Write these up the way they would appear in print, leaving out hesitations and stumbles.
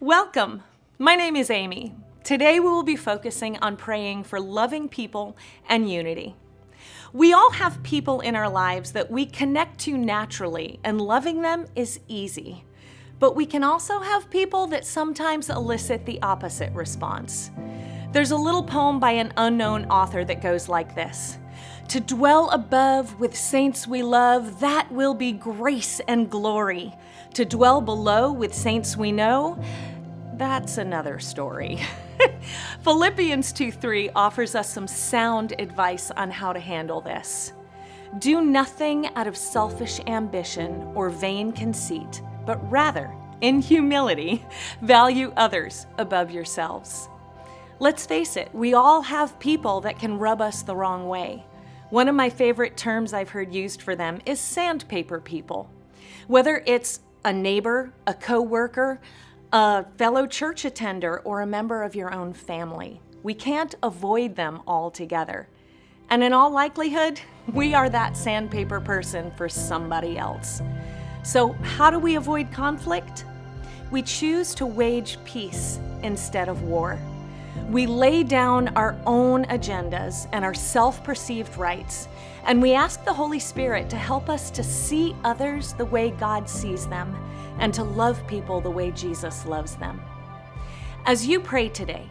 Welcome. My name is Amy. Today we will be focusing on praying for loving people and unity. We all have people in our lives that we connect to naturally, and loving them is easy. But we can also have people that sometimes elicit the opposite response. There's a little poem by an unknown author that goes like this: "To dwell above with saints we love, that will be grace and glory. To dwell below with saints we know, that's another story." Philippians 2:3 offers us some sound advice on how to handle this. "Do nothing out of selfish ambition or vain conceit, but rather, in humility, value others above yourselves." Let's face it, we all have people that can rub us the wrong way. One of my favorite terms I've heard used for them is sandpaper people. Whether it's a neighbor, a coworker, a fellow church attender, or a member of your own family, we can't avoid them altogether. And in all likelihood, we are that sandpaper person for somebody else. So how do we avoid conflict? We choose to wage peace instead of war. We lay down our own agendas and our self-perceived rights, and we ask the Holy Spirit to help us to see others the way God sees them and to love people the way Jesus loves them. As you pray today,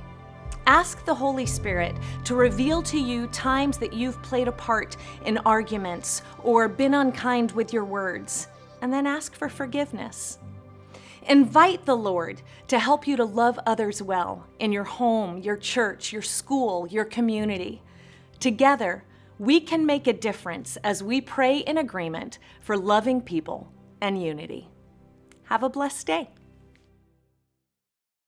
ask the Holy Spirit to reveal to you times that you've played a part in arguments or been unkind with your words, and then ask for forgiveness. Invite the Lord to help you to love others well in your home, your church, your school, your community. Together, we can make a difference as we pray in agreement for loving people and unity. Have a blessed day.